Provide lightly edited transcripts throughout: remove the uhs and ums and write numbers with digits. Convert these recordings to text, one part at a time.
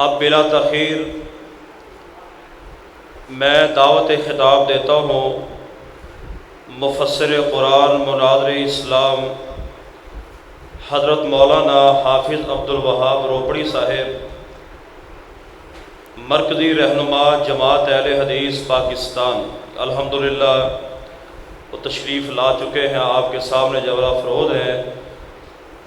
اب بلا تاخیر میں دعوت خطاب دیتا ہوں مفسر قرآن مناظر اسلام حضرت مولانا حافظ عبد الوہاب روپڑی صاحب، مرکزی رہنما جماعت اہل حدیث پاکستان۔ الحمدللہ وہ تشریف لا چکے ہیں، آپ کے سامنے جبرا افروز ہیں۔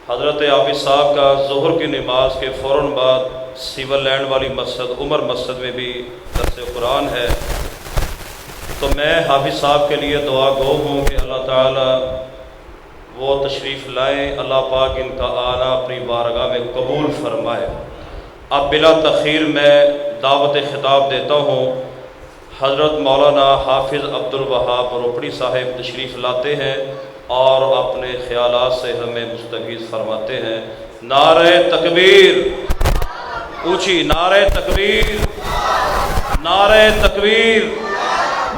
حضرت حافظ صاحب کا ظہر کی نماز کے فوراً بعد سیول لینڈ والی مسجد عمر مسجد میں بھی درس قرآن ہے، تو میں حافظ صاحب کے لیے دعا گو ہوں کہ اللہ تعالیٰ وہ تشریف لائیں، اللہ پاک ان کا آنا اپنی بارگاہ میں قبول فرمائے۔ اب بلا تاخیر میں دعوت خطاب دیتا ہوں، حضرت مولانا حافظ عبد الوہاب روپڑی صاحب تشریف لاتے ہیں اور اپنے خیالات سے ہمیں مستفیض فرماتے ہیں۔ نعرہ تکبیر، اونچی نعرہ تکبیر، نعرہ تکبیر۔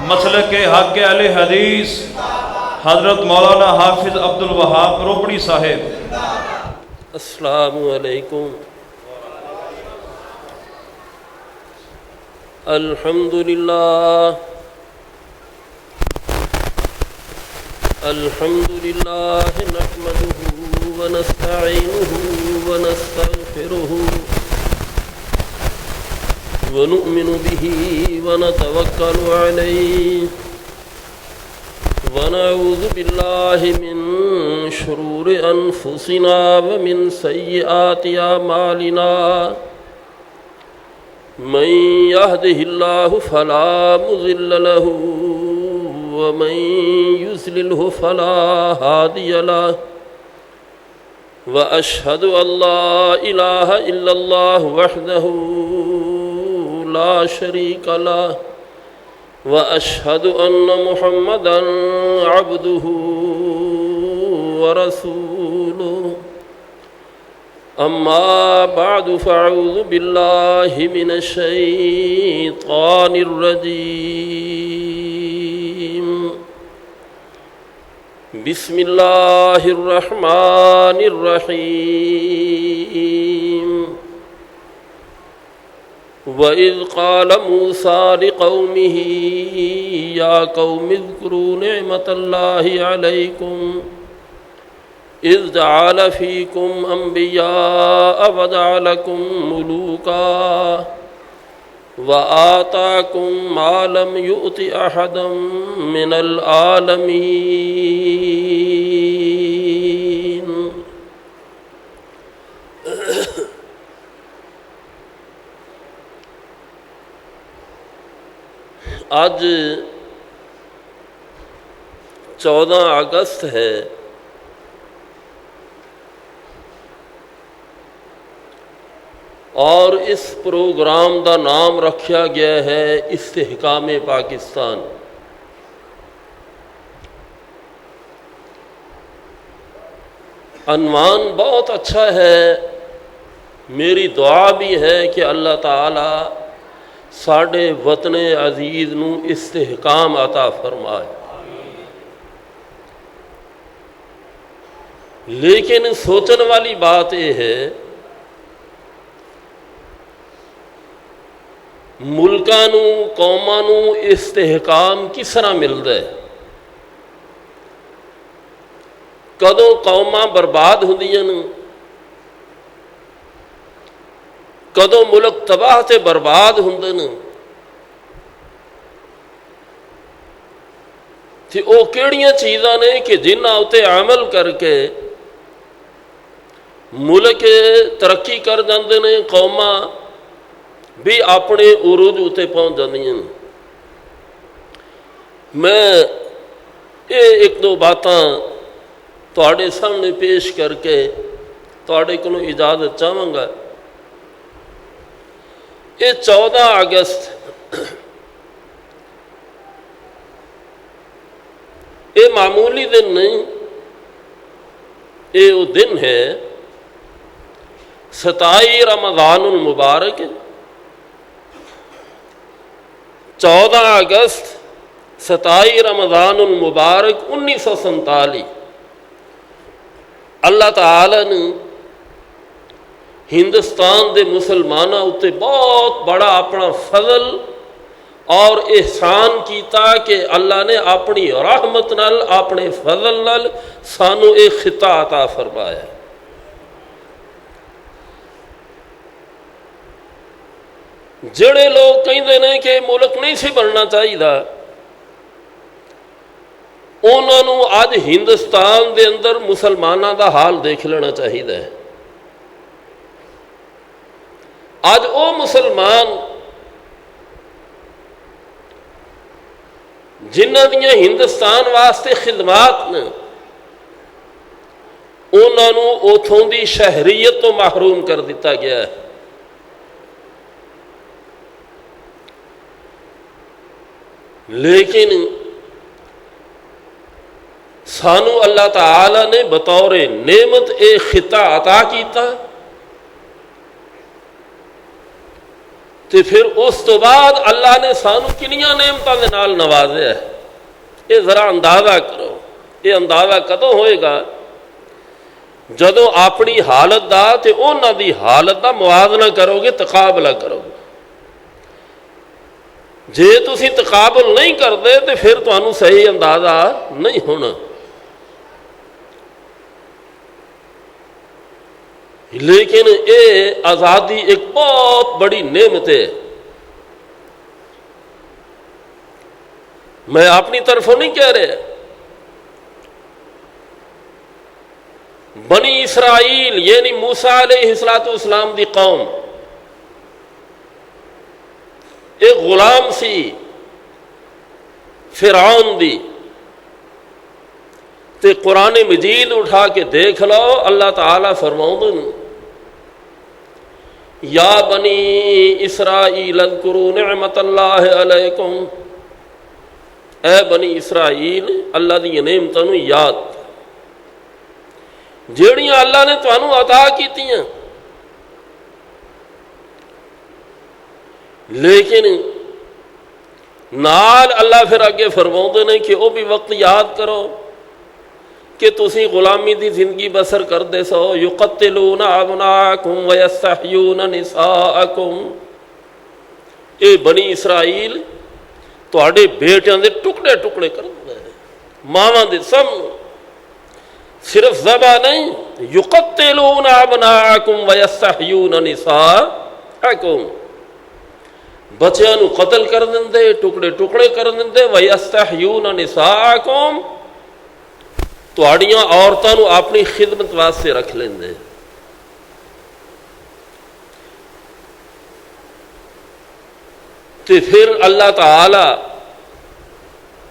مسلک حق اہل حدیث حضرت مولانا حافظ عبد الوہاب روپڑی صاحب۔ السلام علیکم۔ الحمدللہ نحمده ونستعینه ونستغفره ونؤمن به ونتوکل علیہ ونعوذ باللہ من شرور انفسنا ومن سیئات اعمالنا، من يهده الله فلا مضل له ومن يضلله فلا هادي له، وأشهد أن لا إله إلا الله وحده لا شريك له، وأشهد أن محمدا عبده ورسوله، أما بعد فأعوذ بالله من الشيطان الرجيم، بسم الله الرحمن الرحيم۔ وَإِذْ قَالَ مُوسَى لِقَوْمِهِ يَا قَوْمِ اذْكُرُوا نِعْمَةَ اللَّهِ عَلَيْكُمْ إِذْ جَعَلَ فِيكُمْ أَنْبِيَاءَ وَجَعَلَكُمْ مُلُوكًا وَآتَاكُمْ مَا لَمْ يُؤْتِ أَحَدًا مِنَ الْعَالَمِينَ۔ آج 14 اگست ہے، اور اس پروگرام دا نام رکھا گیا ہے استحکام پاکستان۔ عنوان بہت اچھا ہے، میری دعا بھی ہے کہ اللہ تعالی ساڈے وطن عزیز نو استحکام عطا فرمائے۔ لیکن سوچن والی بات یہ ہے، ملکاں نو قوماں نو استحکام کس طرح ملدا ہے؟ کدوں قوماں برباد ہوندیاں نے، کدوں ملک تباہ تے برباد ہوندے نے، تے او کیڑیاں چیزاں نے کہ جنہاں اتے عمل کر کے ملک ترقی کر جاندے نے، قوماں بھی اپنے عروج اتے پہنچ جاندیاں۔ میں ایک دو باتاں تواڈے سامنے پیش کر کے تواڈے کولوں اجازت چاہواں گا۔ یہ 14 اگست یہ معمولی دن نہیں، یہ وہ دن ہے 27 رمضان المبارک، 14 اگست 27 رمضان المبارک 1947 اللہ تعالی نے ہندوستان دے مسلمانوں اتے بہت بڑا اپنا فضل اور احسان کیتا کہ اللہ نے اپنی رحمت نال اپنے فضل نال سانو ایک خطہ عطا فرمایا۔ جڑے لوگ کہندے نے کہ ملک نہیں سی بننا چاہیے، انہوں نے اج ہندوستان دے اندر مسلمانوں دا حال دیکھ لینا چاہیے۔ اج او مسلمان جنہ دیاں ہندوستان واسطے خدمات نے، انہوں نے اتھوں دی شہریت تو محروم کر دیتا گیا ہے۔ لیکن سانو اللہ تعالی نے بطور نعمت ایک خطہ عطا کیتا، تے پھر اس تو بعد اللہ نے سانو کنیاں نعمتاں دے نال نوازیا ہے۔ یہ ذرا اندازہ کرو، یہ اندازہ کدوں ہوئے گا جدوں اپنی حالت دا تے انہاں دی حالت دا موازنہ کرو گے، تقابلہ کرو گے۔ جے تسی تقابل نہیں کرتے تو پھر تانوں صحیح اندازہ نہیں ہونا۔ لیکن اے آزادی ایک بہت بڑی نعمت ہے۔ میں اپنی طرفوں نہیں کہہ رہا، بنی اسرائیل یعنی موسیٰ علیہ السلام دی قوم ایک غلام سی فرعون دی، تے قرآن مجید اٹھا کے دیکھ لو، اللہ تعالیٰ فرماؤں یا بنی اسرائیل اذکروا نعمت اللہ علیکم، اے بنی اسرائیل اللہ دی نعمتاں نوں یاد جیڑیاں اللہ نے تانوں عطا کیتیاں۔ لیکن نال اللہ پھر اگے فرماؤندے نے کہ وہ بھی وقت یاد کرو کہ تسی غلامی دی زندگی بسر کر دے سو، یقتلون ابناءکم ویستحیون نساءکم، اے بنی اسرائیل تواڈے بیٹیاں دے ٹکڑے ٹکڑے کر دے، ماواں دے سم، صرف ذبح نہیں، یقتلون ابناءکم ویستحیون نساءکم، بچیاں نو قتل کر دندے، ٹکڑے ٹکڑے کر دندے، ویستحیون نساءکم، تواڈیاں عورتاں نو اپنی خدمت واسطے رکھ لیندے۔ تے پھر اللہ تعالی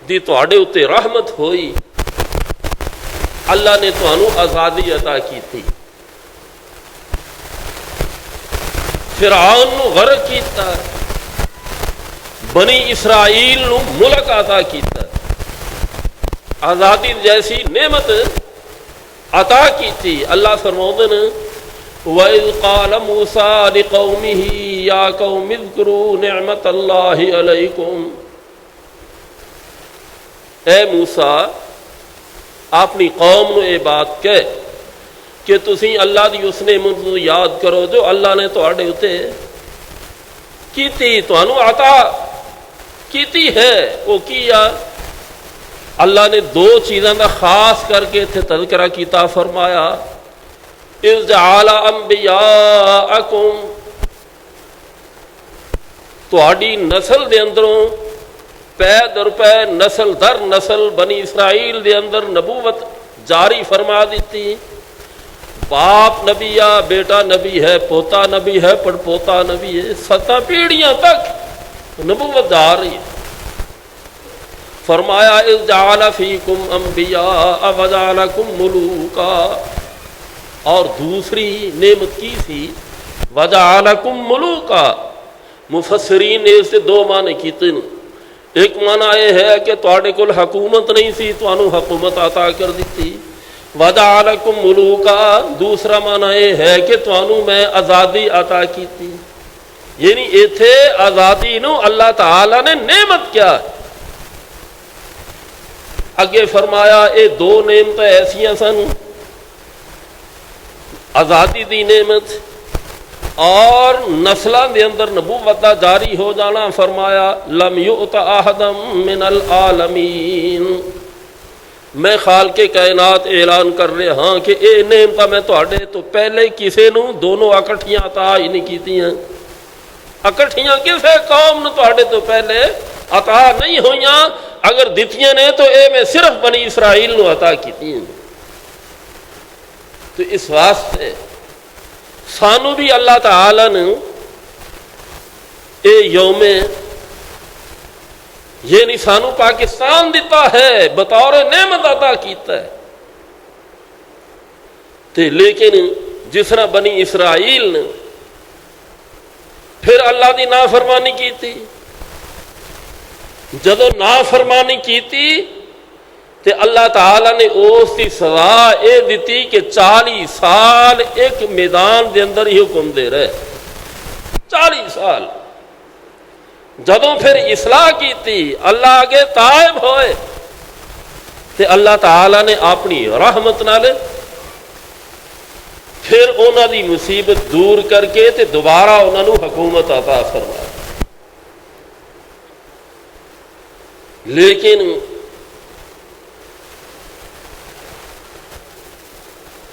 دی تواڈے اتے رحمت ہوئی، اللہ نے تانوں آزادی عطا کیتی، فرعون نو غرق کیتا، بنی اسرائیل نو ملک عطا کیتا، آزادی جیسی نعمت عطا کی تھی۔ اللہ فرماؤندے نے وَإِذْ قَالَ مُوسَىٰ لِقَوْمِهِ يَا قَوْمِ اذْكُرُوا نِعْمَتَ اللَّهِ عَلَيْكُمْ، اے موسیٰ اپنی قوم نو یہ بات کہے کہ تسی اللہ دی اس نعمت نو یاد کرو جو اللہ نے تواڈے اتے کیتی، تانوں عطا کیتی ہے۔ وہ کیا؟ اللہ نے دو چیزاں دا خاص کر کے اتنے تذکرہ کیتا، فرمایا اِذْ جَعَلَ أَنْبِيَاءَكُمْ، تہاڈی نسل دے اندروں پے در پے نسل در نسل بنی اسرائیل دے اندر نبوت جاری فرما دیتی، باپ نبی ہے، بیٹا نبی ہے، پوتا نبی ہے، پڑ پوتا نبی ہے، 7 پیڑھیاں تک نبوت جا رہی ہے۔ فرمایا اذ جعل فیکم انبیاء وجعلکم ملوکا، اور دوسری نعمت کی سی وجعلکم ملوکا۔ مفسرین نے اس سے 2 معنی کیتے ہیں۔ ایک معنی یہ ہے کہ تواڈے کول حکومت نہیں سی، تانوں حکومت عطا کر دیتی، وجعلکم ملوکا۔ دوسرا معنی یہ ہے کہ تانوں میں آزادی عطا کیتی، یعنی ایتھے آزادی نو اللہ تعالی نے نعمت کیا۔ اگے فرمایا اے 2 نعمتیں ایسیاں سن، آزادی دی نعمت اور نسلاں دے اندر نبوت دا جاری ہو جانا، فرمایا لم یؤت احدا من العالمین، میں خالق کائنات اعلان کر رہا ہاں کہ اے نعمت میں تہاڈے تو پہلے کسے نو دونوں اکٹھیاں عطا ہی نہیں کیتیاں، اکٹھیاں کسے قوم نو تہاڈے تو پہلے عطا نہیں ہوئیاں، اگر دتیاں نے تو اے میں صرف بنی اسرائیل نو عطا کیتیاں۔ تو اس واسطے سانو بھی اللہ تعالی نے اے یوم یعنی سانو پاکستان دیتا ہے، بطور نعمت عطا کیتا ہے، تے لیکن جس طرح بنی اسرائیل نے پھر اللہ دی نافرمانی کیتی، جدو نافرمانی کیتی تے اللہ تعالی نے اس کی سزا اے دیتی کہ 40 سال ایک میدان دے اندر ہی حکم دے رہے، 40 سال۔ جدوں پھر اصلاح کیتی، اللہ آگے تائب ہوئے تے اللہ تعالی نے اپنی رحمت نال پھر انہاں دی مصیبت دور کر کے تے دوبارہ انہاں نو حکومت عطا فرمائی۔ لیکن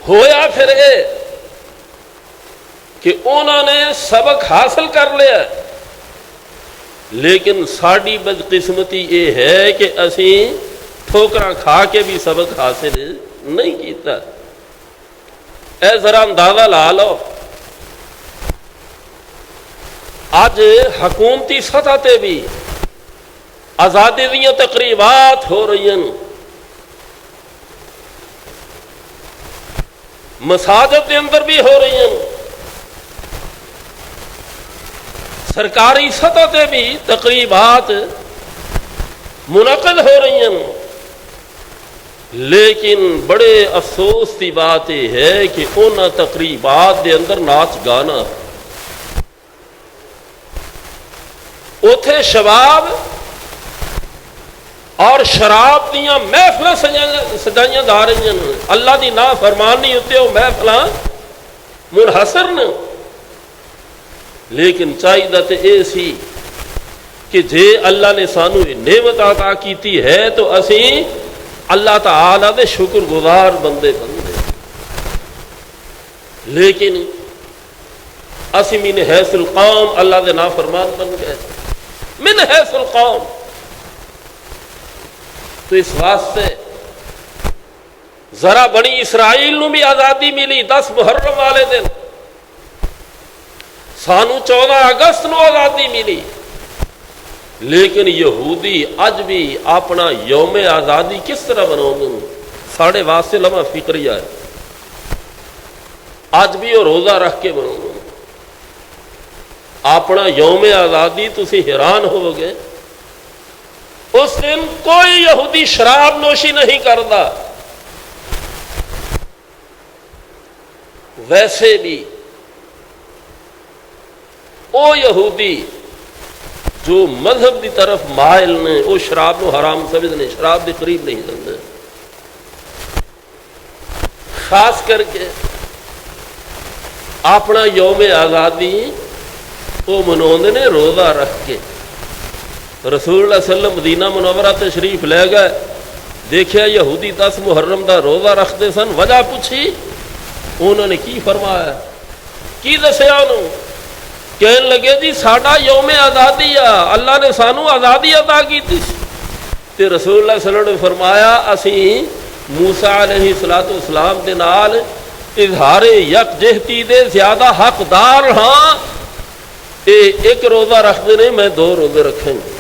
ہویا پھر اے کہ انہوں نے سبق حاصل کر لیا، لیکن ساڑی بدقسمتی یہ ہے کہ اسی ٹھوکراں کھا کے بھی سبق حاصل نہیں کیتا۔ اے ذرا اندازہ لا لو، آج حکومتی سطح تے بھی آزادی دیاں تقریبات ہو رہی ہیں، مساجد کے اندر بھی ہو رہی ہیں، سرکاری سطح تے بھی تقریبات منعقد ہو رہی ہیں، لیکن بڑے افسوس کی بات یہ ہے کہ ان تقریبات دے اندر ناچ گانا، اوتھے شباب اور شراب دیاں محفل سجائیاں جا رہی ہیں، اللہ دی نافرمانی ہوتے وہ محفل منحصر نے۔ لیکن چاہیے تے اے سی کہ جے اللہ نے سانو نعمت عطا کیتی ہے تو اسی اللہ تعالی دے شکر گزار بندے بندے، لیکن اسی من حیث القوم اللہ دے نافرمان بن گئے، من حیث القوم۔ تو اس واسطے ذرا بنی اسرائیل نو بھی آزادی ملی 10 محرم والے دن، سانو 14 اگست نو آزادی ملی، لیکن یہودی اج بھی اپنا یوم آزادی کس طرح مناؤں گے؟ ساڑھے واسطے لمحہ فکریہ ہے، اج بھی وہ روزہ رکھ کے مناؤں گے اپنا یوم آزادی، تسی حیران ہو گے۔ اس دن کوئی یہودی شراب نوشی نہیں کرتا، ویسے بھی او یہودی جو مذہب دی طرف مائل نے وہ شراب نو حرام سمجھنے، شراب دے قریب نہیں جاندے، خاص کر کے اپنا یوم آزادی وہ مناؤندے نے روزہ رکھ کے۔ رسول اللہ صلی اللہ علیہ وسلم مدینہ منورہ تشریف لے گئے، دیکھیا یہودی 10 محرم دا روزہ رکھتے سن، وجہ پوچھی، انہوں نے کی فرمایا، کی دسیا انہوں؟ کہنے لگے جی ساڈا یوم آزادی آ، اللہ نے سانو آزادی عطا کی تھی۔ تے رسول اللہ صلی اللہ علیہ وسلم نے فرمایا اسی موسیٰ علیہ السلام دے نال اظہار یکجہتی دے زیادہ حقدار ہاں، اے ایک روزہ رکھتے نہیں، میں 2 روزے رکھیں گے،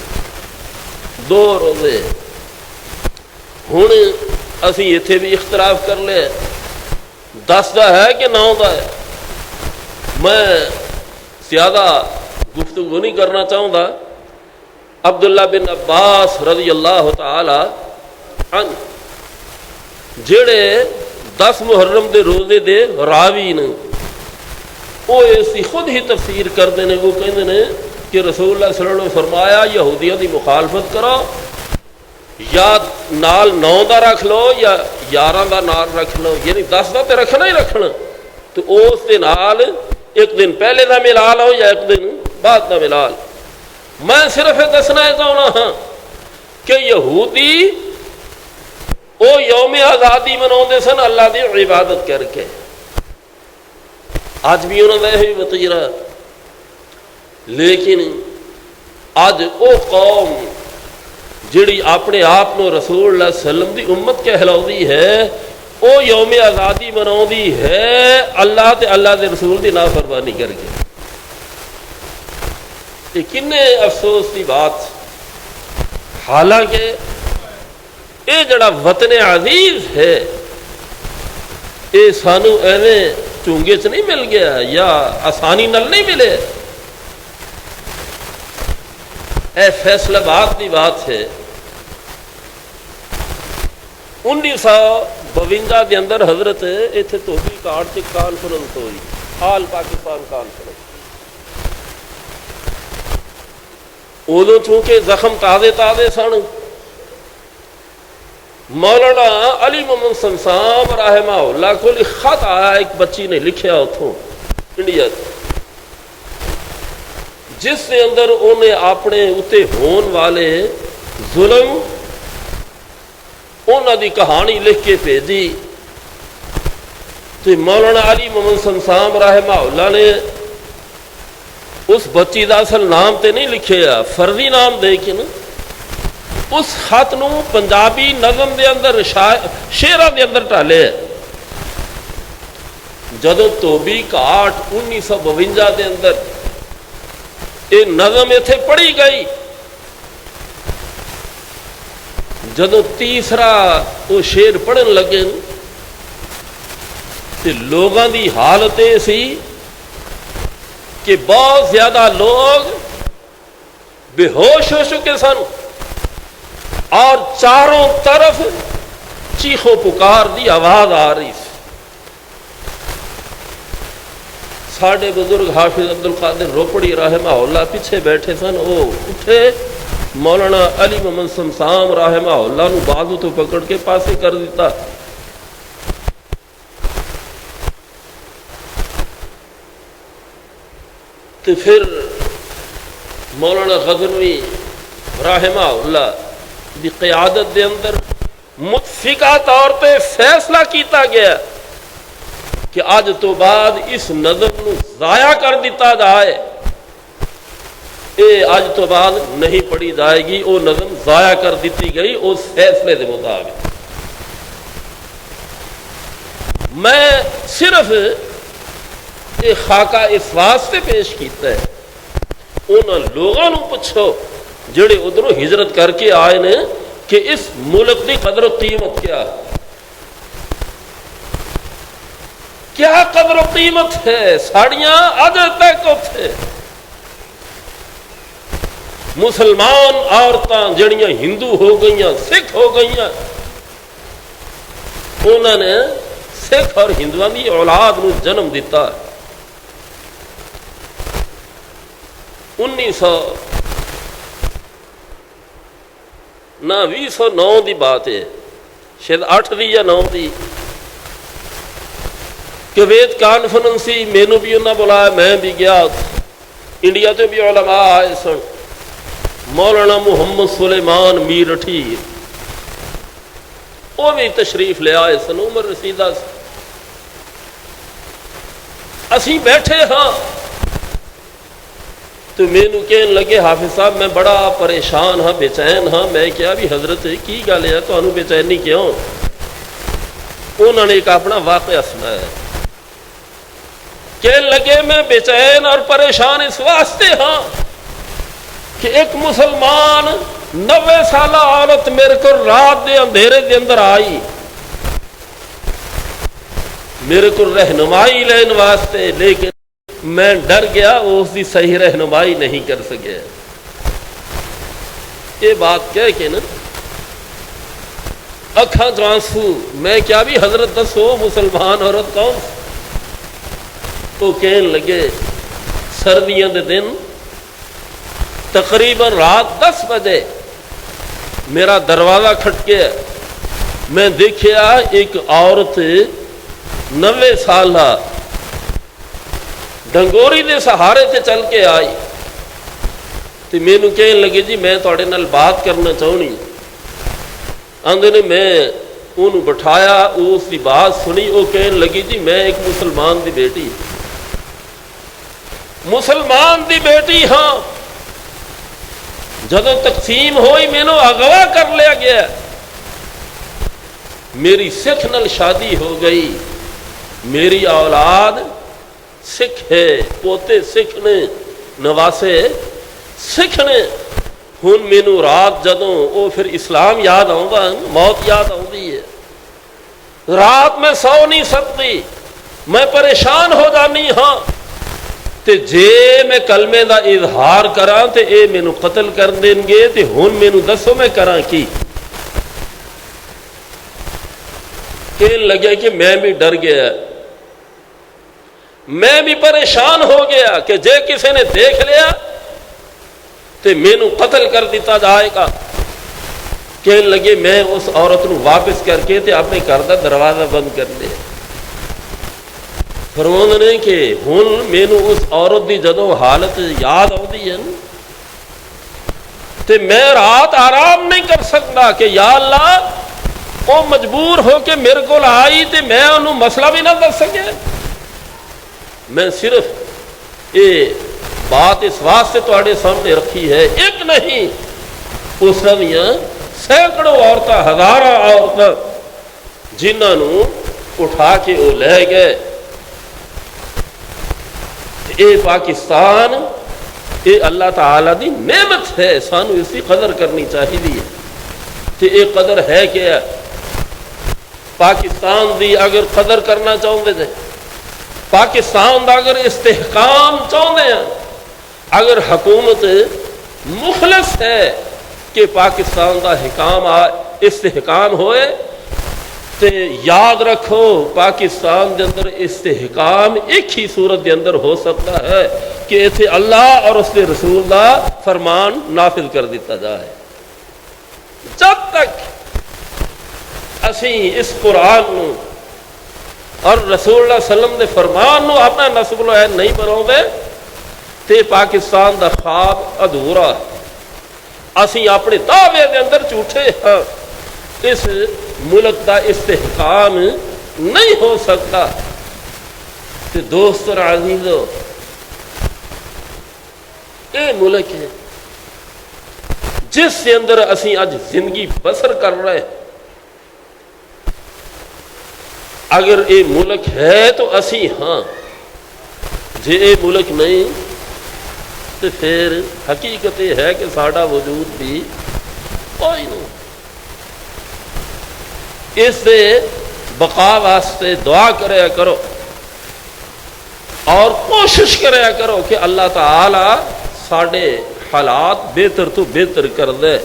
2 روزے۔ ہن اسی ایتھے بھی اختلاف کر لے 10 دا ہے کہ 9 دا ہے، میں زیادہ گفتگو نہیں کرنا چاہوں گا۔ عبداللہ بن عباس رضی اللہ تعالی عنہ جڑے 10 محرم دے روزے دے راوی نے، وہ ایسی خود ہی تفسیر کرتے ہیں، وہ کہتے ہیں کہ رسول اللہ صلی اللہ علیہ وسلم نے فرمایا یہودیوں دی مخالفت کرو، یا نال 9 دا رکھ لو یا 11 دا نال رکھ لو، یعنی 10 دا تے رکھنا ہی رکھنا، تو اس دے نال ایک دن پہلے دا ملال ہو یا ایک دن بعد دا ملال. میں صرف دسنا چاہنا ہاں کہ یہودی وہ یوم آزادی مناؤندے سن اللہ دی عبادت کر کے. اج بھی انہوں کا یہ وتیرا. لیکن اج وہ قوم جڑی اپنے آپ کو رسول اللہ علیہ وسلم دی امت کہلاؤندی ہے وہ یوم آزادی مناؤندی ہے اللہ تے اللہ دے رسول دی نافرمانی کر کے. یہ کنے افسوس کی بات. حالانکہ یہ جڑا وطن عزیز ہے یہ سانو ایویں چونگے چ نہیں مل گیا یا آسانی نال نہیں ملے. اے فیصلہ باد کی بات ہے. 1952 کے اندر حضرت اتنے توبی کارڈ سے کانفرنس ہوئی, آل پاکستان کانفرنس. ادو چونکہ زخم تازے تازے سن. مولانا علی محمد سمسام رحمہ اللہ کو خط آیا, ایک بچی نے لکھیا اتوں انڈیا, جس کے اندر انہیں اپنے اتنے ہون والے ظلم انہوں دی کہانی لکھ کے بھیجی. تو مولانا علی محمد سمسام رحمہ اللہ نے اس بچی دا اصل نام تے نہیں لکھیا, فرضی نام دے کے نا اس خط نو پنجابی نظم دے اندر شعراں دے اندر ٹالے. جدو توبی کاٹ 1952 دے اندر یہ نظم ایتھے پڑھی گئی, جدو تیسرا وہ شعر پڑھن لگے تے لوگاں دی حالت یہ سی کہ بہت زیادہ لوگ بے ہوش ہو چکے سن اور چاروں طرف چیخو پکار دی آواز آ رہی سی. ساڈے بزرگ حافظ عبد القادر روپڑی رحمہ اللہ پیچھے بیٹھے سن. وہ اٹھے, مولانا علی محمد سمسام رحمہ اللہ نو بازو تو پکڑ کے پاسے کر دیتا. تو پھر مولانا غزنوی رحمہ اللہ دی قیادت دے اندر متفقہ طور پہ فیصلہ کیتا گیا کہ آج تو بعد اس نظم نو ضائع کر دیتا جائے. اے آج تو بعد نہیں پڑھی جائے گی. وہ نظم ضائع کر دیتی گئی اس فیصلے دے مطابق. میں صرف یہ خاکہ اس واسطے پیش کیتا ہے انہاں لوگوں نو پوچھو جڑے ادھروں ہجرت کر کے آئے نے کہ اس ملک کی قدر و قیمت کیا قدر و قیمت ہے. ساڑیاں اج تک اتھے مسلمان عورتاں جڑیاں ہندو ہو گئیاں, سکھ ہو گئیاں, انہوں نے سکھ اور ہندوؤں کی اولاد نو جنم دیتا. 2009 دی بات ہے, شاید 8 دی یا 9 دی, کویت کانفرنس سی. مینو بھی انہوں نے بلایا, میں بھی گیا. انڈیا تو بھی علماء آئے سن. مولانا محمد سلیمان میرٹھی وہ بھی تشریف لے آئے سن, عمر رسیدہ سے. اسی بیٹھے ہاں تو مینو کہنے لگے حافظ صاحب میں بڑا پریشان ہاں, بے چین ہاں. میں کیا بھی حضرت کی گل ہے, تمہیں بے چینی کیوں؟ انہوں نے ایک اپنا واقعہ سنایا. کہنے لگے میں بے چین اور پریشان اس واسطے ہاں کہ ایک مسلمان 90 سالہ عورت میرے کو رات دے اندھیرے دے اندر آئی میرے کو رہنمائی لین واسطے, لیکن میں ڈر گیا وہ اس کی صحیح رہنمائی نہیں کر سکے. یہ بات کہہ کے نا اکھاں آنسو. میں کیا بھی حضرت دسو مسلمان عورت کون؟ تو کہنے لگے سردیاں دے دن تقریباً رات 10 بجے میرا دروازہ کھٹکیا. میں دیکھیا ایک عورت 90 سالہ ڈنگوری دے سہارے تے چل کے آئی تے مینوں کہن لگے جی میں تواڈے نال بات کرنا چاہنی. آندے نے میں انہوں بٹھایا, اس دی بات سنی. وہ کہن لگی جی میں ایک مسلمان دی بیٹی, مسلمان دی بیٹی ہاں, جدوں تقسیم ہوئی مینوں اغوا کر لیا گیا, میری سکھ نال شادی ہو گئی, میری اولاد سکھ ہے, پوتے سکھ نے, نواسے سکھ نے. ہن مینوں رات جدوں وہ پھر اسلام یاد آؤں, موت یاد آؤندی ہے, رات میں سو نہیں سکتی, میں پریشان ہو جانی ہاں. تے جے میں کلمے دا اظہار کراں تے اے مینوں قتل کر دیں گے, تے ہن مینوں دسو میں کراں کی. کہنے لگے کہ میں بھی ڈر گیا, میں بھی پریشان ہو گیا کہ جے کسی نے دیکھ لیا تے مینوں قتل کر دیتا جائے گا. کہنے لگے میں اس عورت نو واپس کر کے تے اپنے گھر دا دروازہ بند کر دے. فرماندے نے کہ ہن مینوں اس عورت دی جدوں حالت یاد آؤندی ہے تے میں رات آرام نہیں کر سکتا کہ یا اللہ وہ مجبور ہو کے میرے کو آئی تے میں انہوں مسئلہ بھی نہ دس سکے. میں صرف یہ بات اس واسطے تواڈے سامنے رکھی ہے, ایک نہیں اس نویاں سینکڑوں عورتاں, ہزاراں عورتاں جنہوں اٹھا کے وہ لے گئے. اے پاکستان اے اللہ تعالی دی نعمت ہے, سانو اس کی قدر کرنی چاہیے. تے اے قدر ہے کہ پاکستان دی اگر قدر کرنا چاہتے ہیں, پاکستان دا اگر استحکام چاہتے ہیں, اگر حکومت مخلص ہے کہ پاکستان دا استحکام ہوئے, تے یاد رکھو پاکستان دے اندر استحکام ایک ہی صورت دے اندر ہو سکتا ہے کہ ایتھے اللہ اور اس کے رسول دا فرمان نافذ کر دیتا جائے. جب تک اسی اس قرآن نو اور رسول اللہ صلی اللہ علیہ وسلم دے فرمان نو اپنا نسب العین نہیں بناؤ گے تے پاکستان دا خواب ادھورا. اسی اپنے دعوے دے اندر جھوٹے ہاں, اس ملک دا استحکام نہیں ہو سکتا. تے دوست اور عزیزو, اے ملک ہے جس کے اندر اسی اج زندگی بسر کر رہے ہیں. اگر اے ملک ہے تو اسی ہاں, جے اے ملک نہیں تو پھر حقیقت یہ ہے کہ ساڈا وجود بھی کوئی نہیں. اس سے بقا واسطے دعا کریا کرو اور کوشش کریا کرو کہ اللہ تعالی ساڈے حالات بہتر تو بہتر کر دے.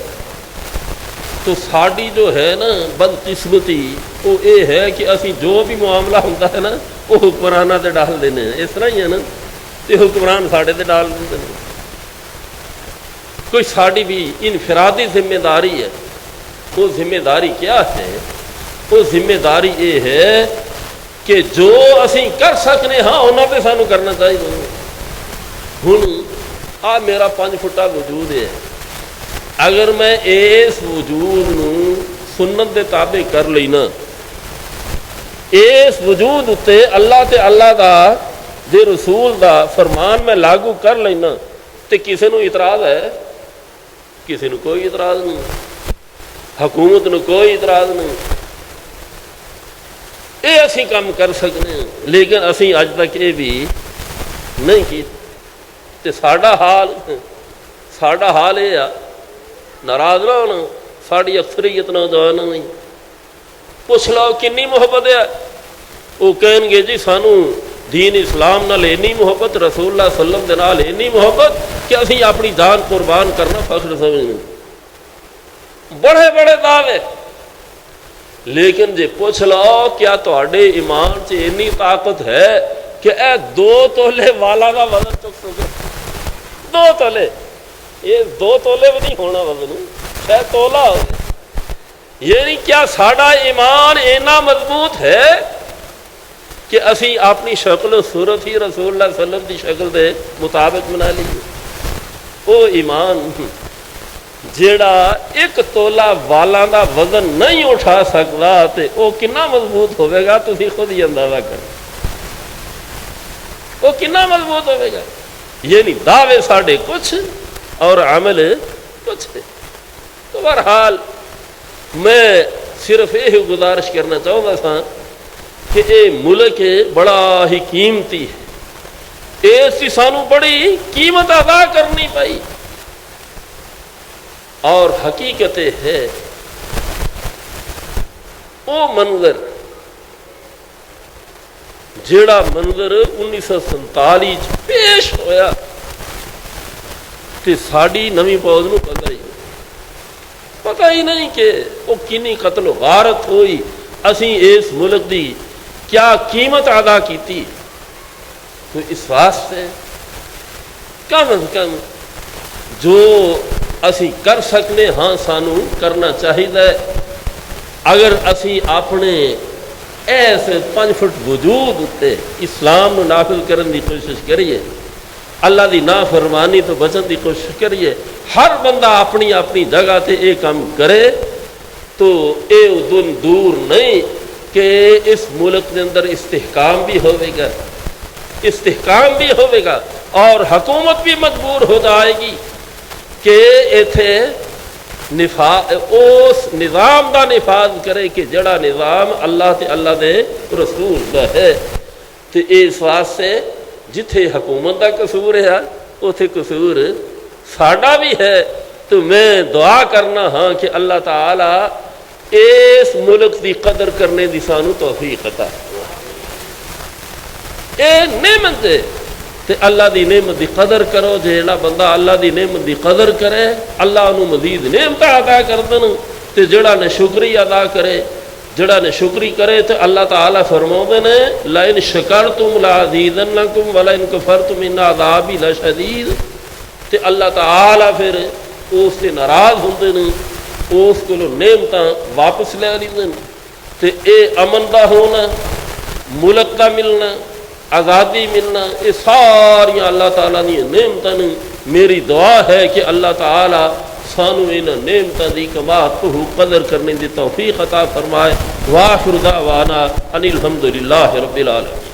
تو ساڈی جو ہے نا بدقسمتی وہ یہ ہے کہ اسی جو بھی معاملہ ہوتا ہے نا وہ حکمرانہ تے ڈال دینے ہیں. اس طرح ہی ہے نا, تے حکمران ساڈے تے ڈال دیتے ہیں. کوئی ساڈی بھی انفرادی ذمہ داری ہے. وہ ذمہ داری کیا ہے؟ وہ ذمہ داری یہ ہے کہ جو اسی کر سکنے ہاں انہوں پہ سانو کرنا چاہیے. ہن آ میرا 5 فٹا وجود ہے, اگر میں اس وجود نو سنت دے تابع کر لینا, اس وجود اتے اللہ تے اللہ دا دے رسول دا فرمان میں لاگو کر لینا, تے کسی نو اعتراض ہے؟ کسی نو کوئی اعتراض نہیں, حکومت نو کوئی اعتراض نہیں. اے اسی کام کر سکنے ہیں, لیکن اسی اج تک یہ بھی نہیں کی. تے ساڈا حال یہ آ, ناراض نہ ہونا, ساری اکثریت نوجوان نہیں. پوچھ لو کنی محبت ہے, وہ کہیں گے جی سانو دین اسلام نال اینی محبت, رسول اللہ صلی اللہ علیہ وسلم دے نال اینی محبت کہ اسی اپنی جان قربان کرنا فخر سمجھنے. بڑے بڑے دعوے, لیکن جے پوچھ لو کیا تواڈے ایمان چ اینی طاقت ہے کہ اے 2 تولے والا دا وزن چک سکے؟ 2 تولے, یہ 2 تولے بھی نہیں ہونا وزن, شاید تولا ہو. یعنی کیا ساڈا ایمان اینا مضبوط ہے کہ اسی اپنی شکل و صورت ہی رسول اللہ صلی اللہ علیہ وسلم کی شکل دے مطابق بنا لیے. وہ ایمان جیڑا ایک تولا والاں دا وزن نہیں اٹھا سکتا تے وہ کنا مضبوط ہوئے گا تسی خود ہی اندازہ کرو. وہ کنا مضبوط ہوئے گا. یعنی دعوے ساڑھے کچھ اور عمل کچھ ہے. تو بہرحال میں صرف یہ گزارش کرنا چاہتا تھا کہ یہ ملک بڑا ہی قیمتی ہے. اس کی سانو بڑی قیمت ادا کرنی پئی. اور حقیقت ہے وہ منظر جیڑا منظر 1947 پیش ہویا تے ساڑی نویں فوج نو پتہ ہی نہیں کہ وہ کنی قتل و غارت ہوئی. اسی اس ملک دی کیا قیمت ادا کیتی. تو اس واسطے کم از کم جو اسی کر سکنے ہاں سانو کرنا چاہیے. اگر اسی اپنے ایسے 5 فٹ وجود اتے اسلام نو نافذ کرن دی کوشش کریے, اللہ دی نافرمانی تو بچن دی کوشش کریے, ہر بندہ اپنی اپنی جگہ تے اے کام کرے تو اے دن دور نہیں کہ اس ملک کے اندر استحکام بھی ہوئے گا, استحکام بھی ہوئے گا اور حکومت بھی مجبور ہو جائے گی کہ ایتھے اس نظام دا نفاذ کرے کہ جڑا نظام اللہ تے اللہ دے رسول دا ہے. تو اس واسطے جتھے حکومت دا قصور ہے اوتھے قصور ساڈا بھی ہے. تو میں دعا کرنا ہاں کہ اللہ تعالی اس ملک دی قدر کرنے دی سانو توفیق عطا. اے نعمت ہے تے اللہ دی نعمت دی قدر کرو. جیڑا بندہ اللہ دی نعمت دی قدر کرے اللہ انہوں مزید نعمت ادا کر دن. تے جیڑا نے شکری ادا کرے, جیڑا نے شکری کرے تو اللہ تعالیٰ فرماؤں نے لَإِن شَكَرْتُمْ لَأَزِيدَنَّكُمْ وَلَإِن كَفَرْتُمْ إِنَّ عَذَابِي لَشَدِيدٌ. تے اللہ تعالیٰ پھر اس سے ناراض ہوندے نے, اس کو نعمتاں واپس لے لیندے. تے اے امن دا ہونا, ملک دا ملنا, آزادی ملنا, یہ ساری اللہ تعالیٰ دی نعمتاں نے. میری دعا ہے کہ اللہ تعالیٰ سانو ان نعمتاں دی کمات کو قدر کرنے دی توفیق عطا فرمائے. وآخر دعوانا ان الحمدللہ رب العالمین.